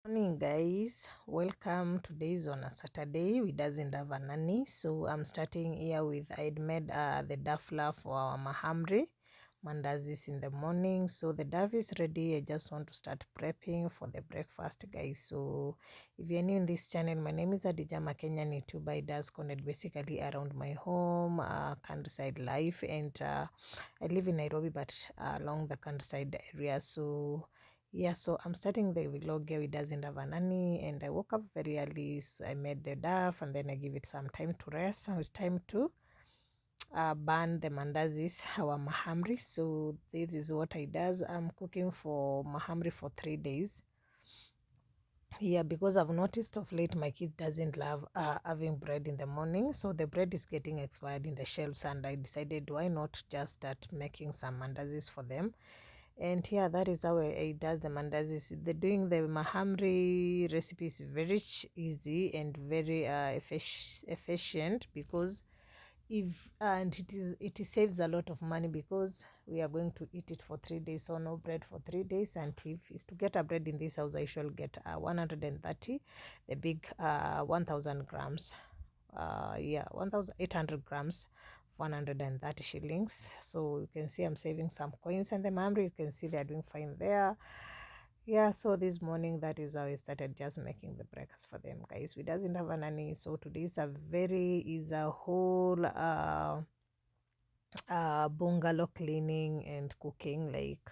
Morning guys, welcome. Today is on a Saturday. We doesn't have a nanny, so I'm starting here with I'd made the dafla for our mahamri mandazis in the morning. So the daf is ready. I just want to start prepping for the breakfast guys. So if you're new in this channel, my name is Adija Kenyan YouTuber. I does content basically around my home, countryside life, and I live in Nairobi but along the countryside area. So yeah, so I'm starting the vlog here. It doesn't have a nanny, and I woke up very early. So I made the daf, and then I give it some time to rest. Now it's time to burn the mandazis, our mahamri. So this is what I does. I'm cooking for mahamri for 3 days. Yeah, because I've noticed of late my kid doesn't love having bread in the morning, so the bread is getting expired in the shelves, and I decided why not just start making some mandazis for them. And yeah, that is how I does the mandazis. The doing the mahamri recipe is very easy and very efficient, because if and it saves a lot of money, because we are going to eat it for 3 days, so no bread for 3 days. And if is to get a bread in this house, I shall get 130, the big 1000 grams, yeah, 1800 grams, 130 shillings. So you can see I'm saving some coins, and the mamri, you can see they're doing fine there. Yeah, so this morning, that is how I started just making the breakfast for them guys. We doesn't have a nanny, so today is a whole bungalow cleaning and cooking, like,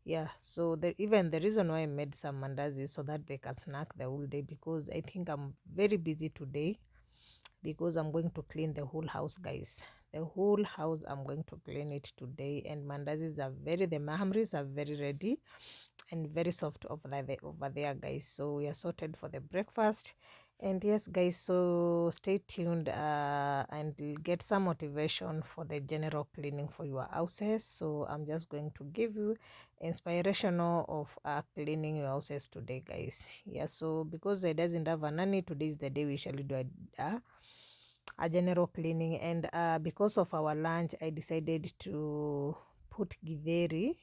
yeah. So even the reason why I made some mandazi is so that they can snack the whole day, because I think I'm very busy today, because I'm going to clean the whole house guys. The whole house, I'm going to clean it today. And mandazis are the mahamris are very ready and very soft over there guys. So we are sorted for the breakfast. And yes guys, so stay tuned and you'll get some motivation for the general cleaning for your houses. So I'm just going to give you inspirational of cleaning your houses today guys. Yeah, so because it doesn't have a nanny, today is the day we usually do a general cleaning. And because of our lunch, I decided to put githeri.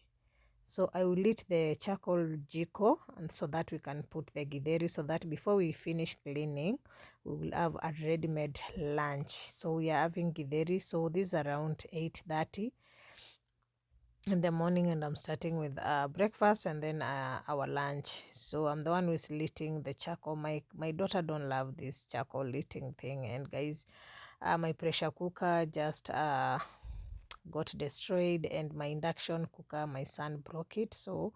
So I will lit the charcoal jiko, and so that we can put the githeri, so that before we finish cleaning, we will have a ready-made lunch. So we are having githeri. So this is around 8:30 in the morning, and I'm starting with breakfast and then our lunch. So I'm the one who is lighting the charcoal. My daughter don't love this charcoal lighting thing. And guys, my pressure cooker just got destroyed, and my induction cooker, my son broke it. So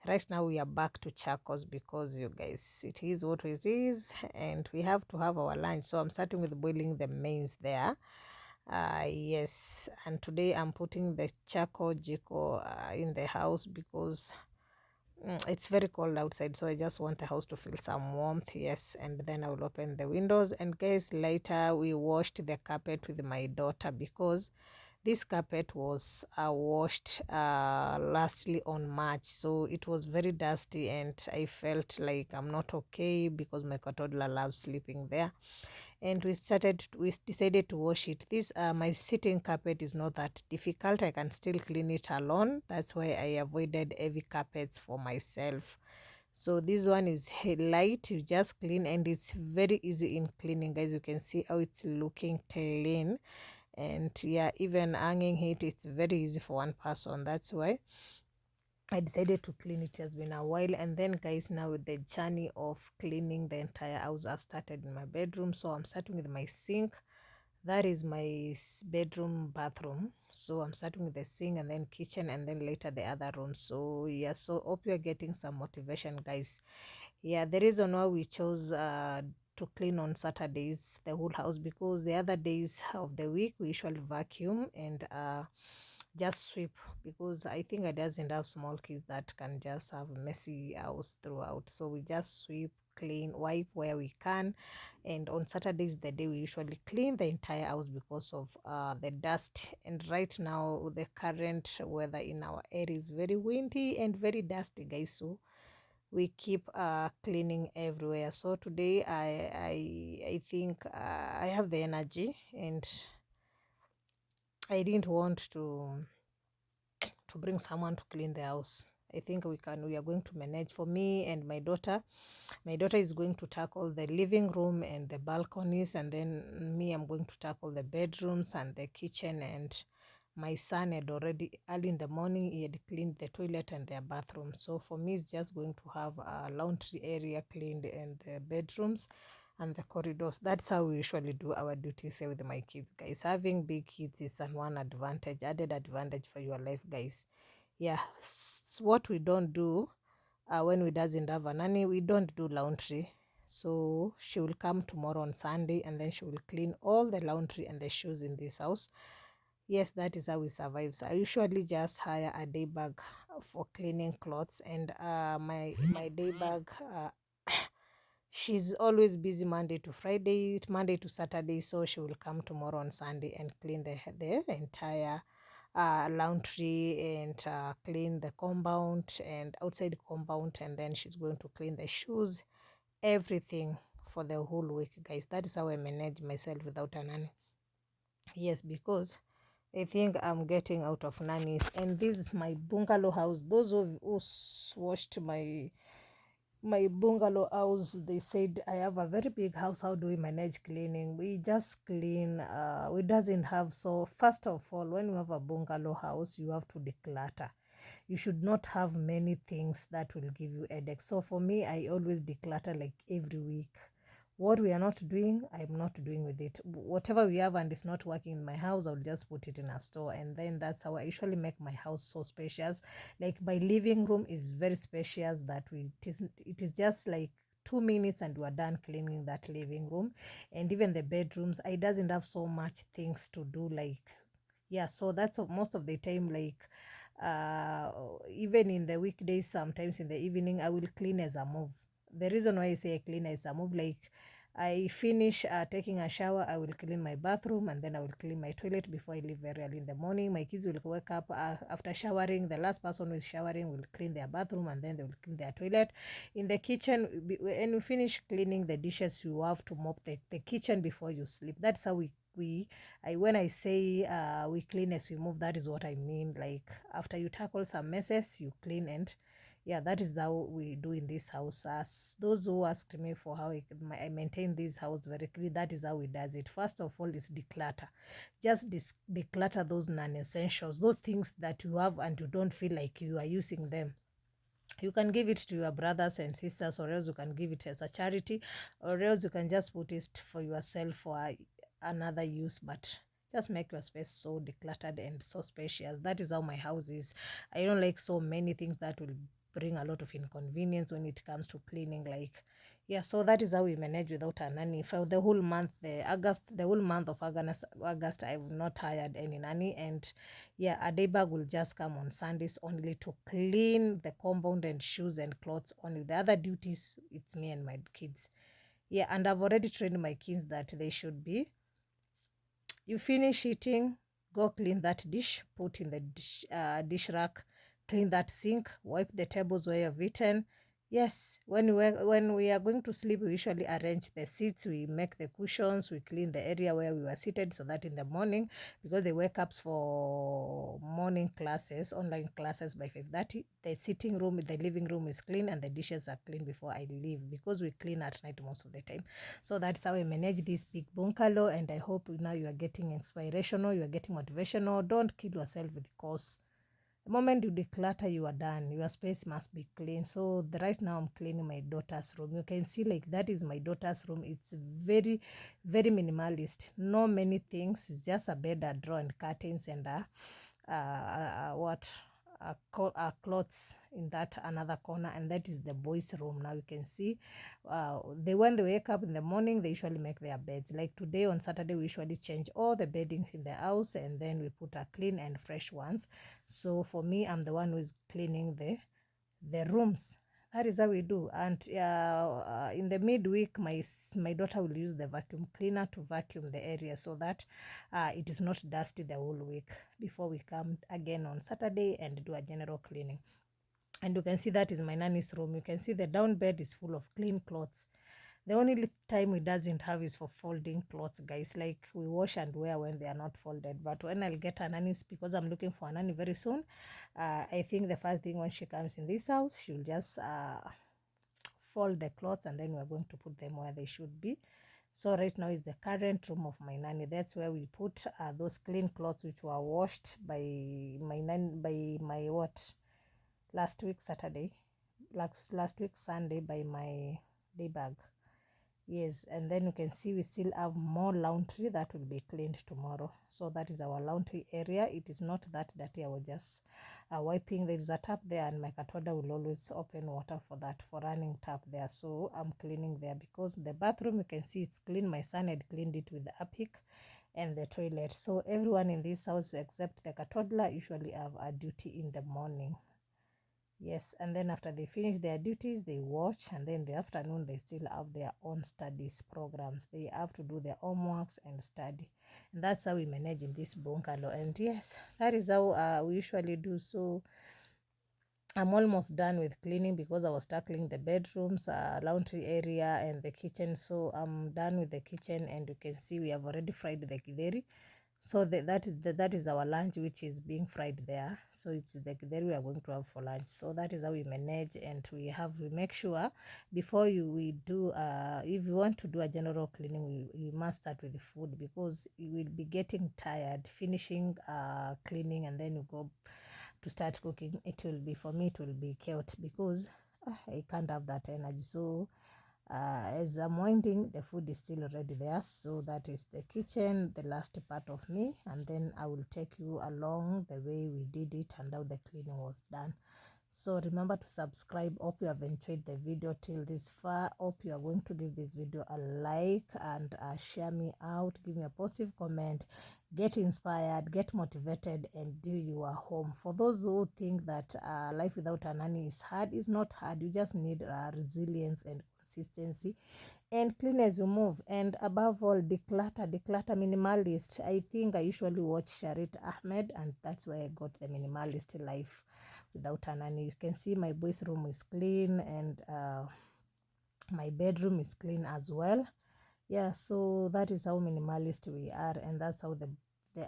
right now we are back to charcoals, because you guys, it is what it is, and we have to have our lunch. So I'm starting with boiling the mains there. Yes, and today I'm putting the charcoal jiko in the house, because it's very cold outside, so I just want the house to feel some warmth. Yes, and then I will open the windows. And guys, later we washed the carpet with my daughter, because this carpet was washed lastly on March, so it was very dusty, and I felt like I'm not okay, because my toddler loves sleeping there. And we decided to wash it. This my sitting carpet is not that difficult. I can still clean it alone. That's why I avoided heavy carpets for myself. So this one is light, you just clean, and it's very easy in cleaning guys. You can see how it's looking clean. And yeah, even hanging it, it's very easy for one person. That's why I decided to clean it. It has been a while. And then guys, now with the journey of cleaning the entire house, I started in my bedroom. So I'm starting with my sink. That is my bedroom bathroom. So I'm starting with the sink, and then kitchen, and then later the other room. So yeah, so hope you're getting some motivation guys. Yeah, the reason why we chose to clean on Saturdays the whole house, because the other days of the week we usually vacuum and just sweep, because I think I doesn't have small kids that can just have a messy house throughout. So we just sweep, clean, wipe where we can. And on Saturdays, the day we usually clean the entire house, because of the dust. And right now the current weather in our area is very windy and very dusty guys, so we keep cleaning everywhere. So today I think I have the energy, and I didn't want to bring someone to clean the house. I think we are going to manage. For me and my daughter is going to tackle the living room and the balconies, and then me, I'm going to tackle the bedrooms and the kitchen. And my son had already, early in the morning, he had cleaned the toilet and their bathroom. So for me, it's just going to have a laundry area cleaned and the bedrooms and the corridors. That's how we usually do our duties here with my kids, guys. Having big kids is one advantage, added advantage for your life, guys. Yeah, what we don't do when we doesn't have a nanny, we don't do laundry. So she will come tomorrow on Sunday, and then she will clean all the laundry and the shoes in this house. Yes, that is how we survive. So I usually just hire a day bag for cleaning clothes, and my day bag. She's always busy Monday to Saturday, so she will come tomorrow on Sunday and clean the entire laundry and clean the compound and outside compound, and then she's going to clean the shoes, everything for the whole week, guys. That is how I manage myself without a nanny. Yes, because I think I'm getting out of nannies, and this is my bungalow house. Those who watched my bungalow house, they said I have a very big house. How do we manage cleaning? We just clean. We doesn't have. So first of all, when you have a bungalow house, you have to declutter. You should not have many things that will give you headache. So for me, I always declutter like every week. What we are not doing, I'm not doing with it. Whatever we have and it's not working in my house, I'll just put it in a store. And then that's how I usually make my house so spacious. Like my living room is very spacious that it is just like 2 minutes and we're done cleaning that living room. And even the bedrooms, I doesn't have so much things to do, like, yeah. So that's most of the time, like, even in the weekdays, sometimes in the evening, I will clean as I move. The reason why I say I clean as I move, like, I finish taking a shower, I will clean my bathroom, and then I will clean my toilet before I leave very early in the morning. My kids will wake up after showering. The last person who is showering will clean their bathroom, and then they will clean their toilet. In the kitchen, when you finish cleaning the dishes, you have to mop the kitchen before you sleep. That's how when I say we clean as we move, that is what I mean. Like, after you tackle some messes, you clean. And yeah, that is how we do in this house. As those who asked me for how I maintain this house very clean, that is how we does it. First of all is declutter. Just declutter those non-essentials, those things that you have and you don't feel like you are using them. You can give it to your brothers and sisters, or else you can give it as a charity, or else you can just put it for yourself for another use. But just make your space so decluttered and so spacious. That is how my house is. I don't like so many things that will bring a lot of inconvenience when it comes to cleaning. Like, yeah, so that is how we manage without a nanny. For the whole month, the whole month of August, I've not hired any nanny. And yeah, a day bag will just come on Sundays only to clean the compound and shoes and clothes only. The other duties, it's me and my kids. Yeah, and I've already trained my kids that they should be, you finish eating, go clean that dish, put in the dish rack, clean that sink, wipe the tables where you've eaten. Yes, when we are going to sleep, we usually arrange the seats, we make the cushions, we clean the area where we were seated, so that in the morning, because they wake up for morning classes, online classes by 5:30, the sitting room, the living room is clean and the dishes are clean before I leave, because we clean at night most of the time. So that's how I manage this big bungalow, and I hope now you are getting inspirational, you are getting motivational. Don't kill yourself with the course. The moment you declutter, you are done. Your space must be clean. So right now I'm cleaning my daughter's room. You can see, like, that is my daughter's room. It's very, very minimalist. No many things. It's just a bed, a drawer, and curtains, and what clothes in that another corner, and that is the boys' room. Now you can see, when they wake up in the morning, they usually make their beds. Like today on Saturday, we usually change all the beddings in the house, and then we put a clean and fresh ones. So for me, I'm the one who is cleaning the rooms. That is how we do. And in the midweek, my daughter will use the vacuum cleaner to vacuum the area, so that it is not dusty the whole week, before we come again on Saturday and do a general cleaning. And you can see that is my nanny's room. You can see the down bed is full of clean clothes. The only time we doesn't have is for folding clothes, guys. Like we wash and wear when they are not folded. But when I'll get a nanny, because I'm looking for a nanny very soon, I think the first thing when she comes in this house, she'll just fold the clothes, and then we're going to put them where they should be. So right now is the current room of my nanny. That's where we put those clean clothes which were washed by my what, last week Saturday, last week Sunday, by my day bag. Yes, and then you can see we still have more laundry that will be cleaned tomorrow. So that is our laundry area. It is not that dirty. I was just wiping. There is a tap there, and my katoda will always open water for that, for running tap there. So I'm cleaning there, because the bathroom, you can see it's clean. My son had cleaned it with the apik, and the toilet. So everyone in this house except the katoddler usually have a duty in the morning. Yes, and then after they finish their duties, they watch, and then in the afternoon they still have their own studies programs. They have to do their homeworks and study, and that's how we manage in this bungalow. And yes, that is how we usually do. So I'm almost done with cleaning, because I was tackling the bedrooms, laundry area, and the kitchen. So I'm done with the kitchen, and you can see we have already fried the githeri. So that is our lunch, which is being fried there. So it's the that we are going to have for lunch. So that is how we manage, and we make sure before we do if you want to do a general cleaning, we must start with the food, because you will be getting tired finishing cleaning, and then you go to start cooking. It will be, for me, it will be chaos, because I can't have that energy. So as I'm winding, the food is still already there. So that is the kitchen, the last part of me, and then I will take you along the way we did it and how the cleaning was done. So remember to subscribe. Hope you have enjoyed the video till this far. Hope you are going to give this video a like, and share me out, give me a positive comment, get inspired, get motivated, and do your home. For those who think that life without a nanny is hard, it's not hard. You just need resilience and consistency, and clean as you move. And above all, declutter, minimalist. I think I usually watch Sharit Ahmed, and that's where I got the minimalist life without a nanny. You can see my boys room is clean, and my bedroom is clean as well. Yeah, so that is how minimalist we are, and that's how the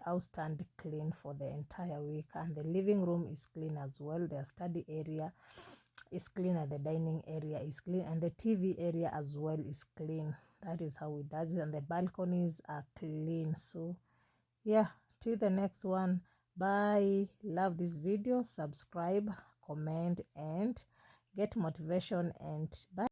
house stand clean for the entire week. And the living room is clean as well. The study area is clean, and the dining area is clean, and the TV area as well is clean. That is how we does it, and the balconies are clean. So yeah, till the next one. Bye. Love this video. Subscribe, comment, and get motivation. And bye.